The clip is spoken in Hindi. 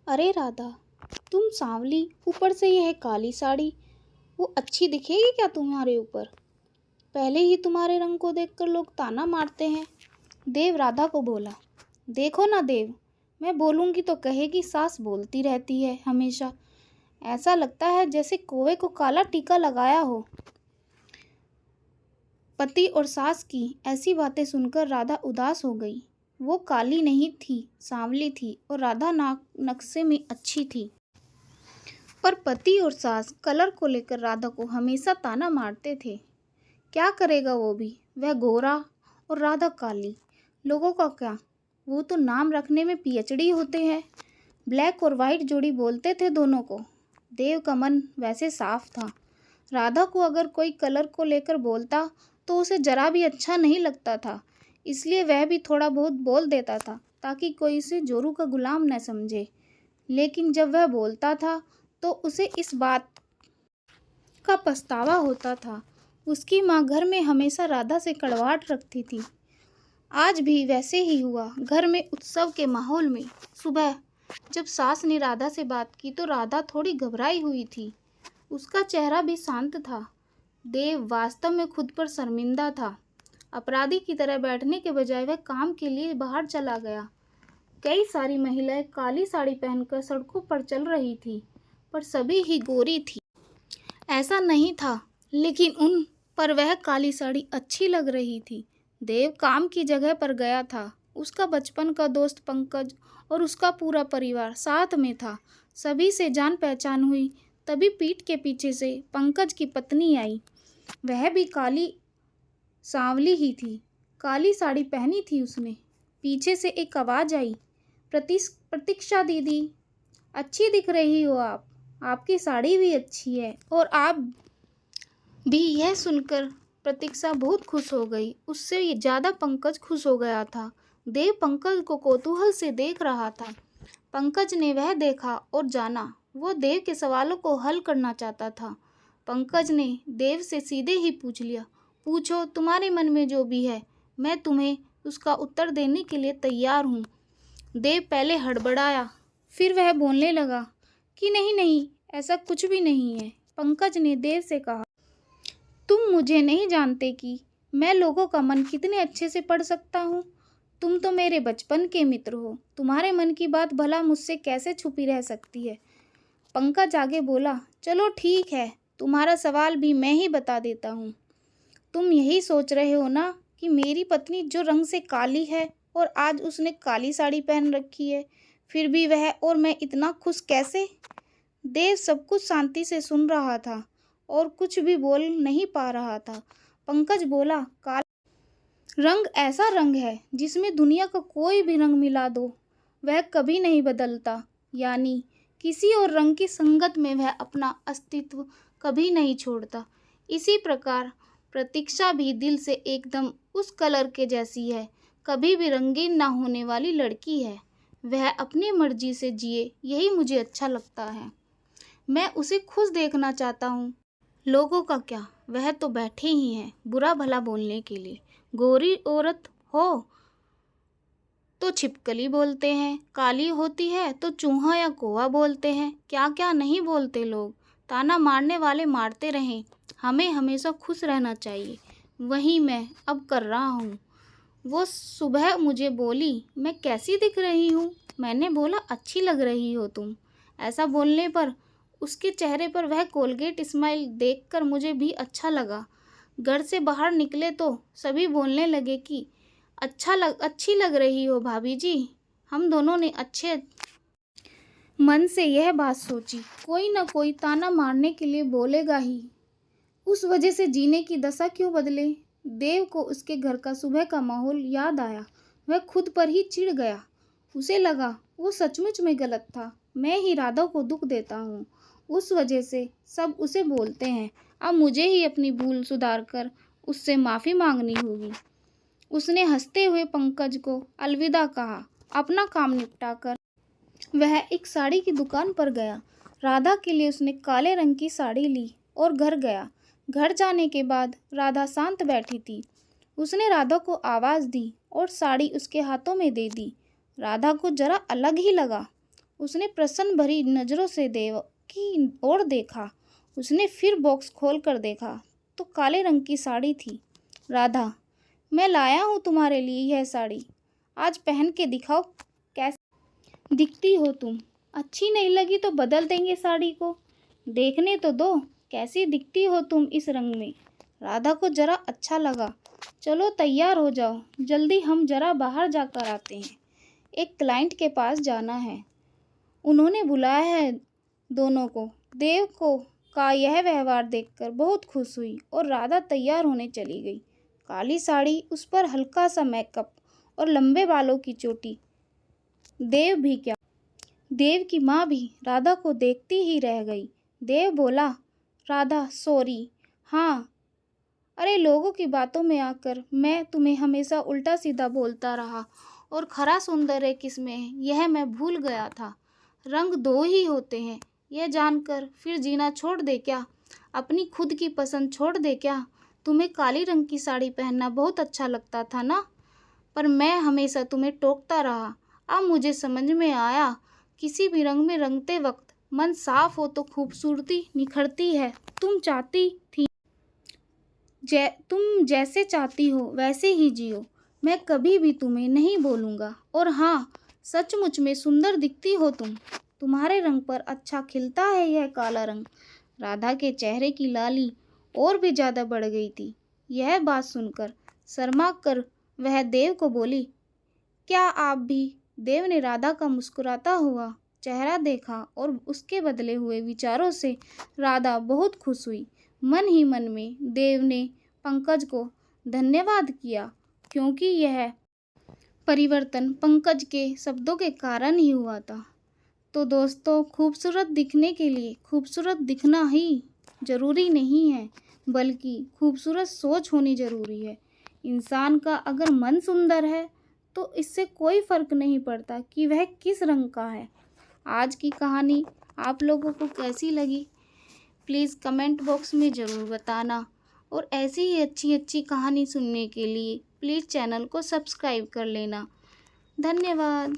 अरे राधा, तुम सांवली, ऊपर से यह काली साड़ी, वो अच्छी दिखेगी क्या तुम्हारे ऊपर? पहले ही तुम्हारे रंग को देखकर लोग ताना मारते हैं। देव राधा को बोला। देखो ना देव, मैं बोलूँगी तो कहेगी सास बोलती रहती है हमेशा। ऐसा लगता है जैसे कौवे को काला टीका लगाया हो। पति और सास की ऐसी बातें सुनकर राधा उदास हो गई। वो काली नहीं थी, सांवली थी और राधा नक्शे में अच्छी थी। पर पति और सास कलर को लेकर राधा को हमेशा ताना मारते थे। क्या करेगा वो भी, वह गोरा और राधा काली। लोगों का क्या, वो तो नाम रखने में पीएचडी होते हैं। ब्लैक और वाइट जोड़ी बोलते थे दोनों को। देव का मन वैसे साफ था। राधा को अगर कोई कलर को लेकर बोलता तो उसे जरा भी अच्छा नहीं लगता था, इसलिए वह भी थोड़ा बहुत बोल देता था ताकि कोई उसे जोरू का गुलाम न समझे। लेकिन जब वह बोलता था तो उसे इस बात का पछतावा होता था। उसकी माँ घर में हमेशा राधा से कड़वाहट रखती थी। आज भी वैसे ही हुआ। घर में उत्सव के माहौल में सुबह जब सास ने राधा से बात की तो राधा थोड़ी घबराई हुई थी। उसका चेहरा भी शांत था। देव वास्तव में खुद पर शर्मिंदा था। अपराधी की तरह बैठने के बजाय वह काम के लिए बाहर चला गया। कई सारी महिलाएं काली साड़ी पहनकर सड़कों पर चल रही थी, पर सभी ही गोरी थी। ऐसा नहीं था, लेकिन उन पर वह काली साड़ी अच्छी लग रही थी। देव काम की जगह पर गया था। उसका बचपन का दोस्त पंकज और उसका पूरा परिवार साथ में था। सभी से जान पहचान हुई। तभी पीठ के पीछे से पंकज की पत्नी आई। वह भी काली सांवली ही थी। काली साड़ी पहनी थी उसने। पीछे से एक आवाज़ आई, प्रतीक्षा दीदी, अच्छी दिख रही हो आप। आपकी साड़ी भी अच्छी है और आप भी। यह सुनकर प्रतीक्षा बहुत खुश हो गई। उससे ज़्यादा पंकज खुश हो गया था। देव पंकज को कौतूहल से देख रहा था। पंकज ने वह देखा और जाना। वो देव के सवालों को हल करना चाहता था। पंकज ने देव से सीधे ही पूछ लिया, पूछो तुम्हारे मन में जो भी है, मैं तुम्हें उसका उत्तर देने के लिए तैयार हूँ। देव पहले हड़बड़ाया, फिर वह बोलने लगा कि नहीं नहीं, ऐसा कुछ भी नहीं है। पंकज ने देव से कहा, तुम मुझे नहीं जानते कि मैं लोगों का मन कितने अच्छे से पढ़ सकता हूँ। तुम तो मेरे बचपन के मित्र हो। तुम्हारे मन की बात भला मुझसे कैसे छुपी रह सकती है। पंकज आगे बोला, चलो ठीक है, तुम्हारा सवाल भी मैं ही बता देता हूँ। तुम यही सोच रहे हो ना कि मेरी पत्नी जो रंग से काली है और आज उसने काली साड़ी पहन रखी है, फिर भी वह और मैं इतना खुश कैसे? देव सब कुछ शांति से सुन रहा था और कुछ भी बोल नहीं पा रहा था। पंकज बोला, काला रंग ऐसा रंग है जिसमें दुनिया का कोई भी रंग मिला दो वह कभी नहीं बदलता, यानी किसी और रंग की संगत में वह अपना अस्तित्व कभी नहीं छोड़ता। इसी प्रकार प्रतीक्षा भी दिल से एकदम उस कलर के जैसी है, कभी भी रंगीन ना होने वाली लड़की है। वह अपनी मर्जी से जिए, यही मुझे अच्छा लगता है। मैं उसे खुश देखना चाहता हूँ। लोगों का क्या, वह तो बैठे ही हैं बुरा भला बोलने के लिए। गोरी औरत हो तो छिपकली बोलते हैं, काली होती है तो चूहा या कौवा बोलते हैं। क्या क्या नहीं बोलते लोग। ताना मारने वाले मारते रहें, हमें हमेशा खुश रहना चाहिए। वही मैं अब कर रहा हूँ। वो सुबह मुझे बोली, मैं कैसी दिख रही हूँ? मैंने बोला, अच्छी लग रही हो तुम। ऐसा बोलने पर उसके चेहरे पर वह कोलगेट स्माइल देखकर मुझे भी अच्छा लगा। घर से बाहर निकले तो सभी बोलने लगे कि अच्छी लग रही हो भाभी जी। हम दोनों ने अच्छे मन से यह बात सोची, कोई ना कोई ताना मारने के लिए बोलेगा ही। उस वजह से जीने की दशा क्यों बदले। देव को उसके घर का सुबह का माहौल याद आया। वह खुद पर ही चिढ़ गया। उसे लगा वो सचमुच में गलत था। मैं ही राधा को दुख देता हूँ, उस वजह से सब उसे बोलते हैं। अब मुझे ही अपनी भूल सुधार कर उससे माफ़ी मांगनी होगी। उसने हंसते हुए पंकज को अलविदा कहा। अपना काम निपटाकर वह एक साड़ी की दुकान पर गया। राधा के लिए उसने काले रंग की साड़ी ली और घर गया। घर जाने के बाद राधा शांत बैठी थी। उसने राधा को आवाज़ दी और साड़ी उसके हाथों में दे दी। राधा को जरा अलग ही लगा। उसने प्रसन्न भरी नज़रों से देव की ओर देखा। उसने फिर बॉक्स खोल कर देखा तो काले रंग की साड़ी थी। राधा, मैं लाया हूँ तुम्हारे लिए यह साड़ी, आज पहन के दिखाओ कैसी दिखती हो तुम। अच्छी नहीं लगी तो बदल देंगे साड़ी को, देखने तो दो कैसी दिखती हो तुम इस रंग में। राधा को जरा अच्छा लगा। चलो तैयार हो जाओ, जल्दी हम जरा बाहर जाकर आते हैं, एक क्लाइंट के पास जाना है। उन्होंने बुलाया है दोनों को। देव को का यह व्यवहार देखकर बहुत खुश हुई और राधा तैयार होने चली गई। काली साड़ी, उस पर हल्का सा मेकअप और लंबे बालों की चोटी। देव भी क्या, देव की माँ भी राधा को देखती ही रह गई। देव बोला, राधा सॉरी। हाँ, अरे लोगों की बातों में आकर मैं तुम्हें हमेशा उल्टा सीधा बोलता रहा और खरा सौंदर्य किसमें है यह मैं भूल गया था। रंग दो ही होते हैं यह जानकर फिर जीना छोड़ दे क्या, अपनी खुद की पसंद छोड़ दे क्या। तुम्हें काली रंग की साड़ी पहनना बहुत अच्छा लगता था ना, पर मैं हमेशा तुम्हें टोकता रहा। अब मुझे समझ में आया, किसी भी रंग में रंगते वक्त मन साफ हो तो खूबसूरती निखरती है। तुम चाहती थी तुम जैसे चाहती हो वैसे ही जियो, मैं कभी भी तुम्हें नहीं बोलूँगा। और हाँ, सचमुच में सुंदर दिखती हो तुम, तुम्हारे रंग पर अच्छा खिलता है यह काला रंग। राधा के चेहरे की लाली और भी ज़्यादा बढ़ गई थी। यह बात सुनकर शर्मा कर वह देव को बोली, क्या आप भी? देव ने राधा का मुस्कुराता हुआ चेहरा देखा और उसके बदले हुए विचारों से राधा बहुत खुश हुई। मन ही मन में देव ने पंकज को धन्यवाद किया, क्योंकि यह परिवर्तन पंकज के शब्दों के कारण ही हुआ था। तो दोस्तों, खूबसूरत दिखने के लिए खूबसूरत दिखना ही ज़रूरी नहीं है, बल्कि खूबसूरत सोच होनी ज़रूरी है। इंसान का अगर मन सुंदर है तो इससे कोई फ़र्क नहीं पड़ता कि वह किस रंग का है। आज की कहानी आप लोगों को कैसी लगी, प्लीज़ कमेंट बॉक्स में ज़रूर बताना। और ऐसी ही अच्छी अच्छी कहानी सुनने के लिए प्लीज़ चैनल को सब्सक्राइब कर लेना। धन्यवाद।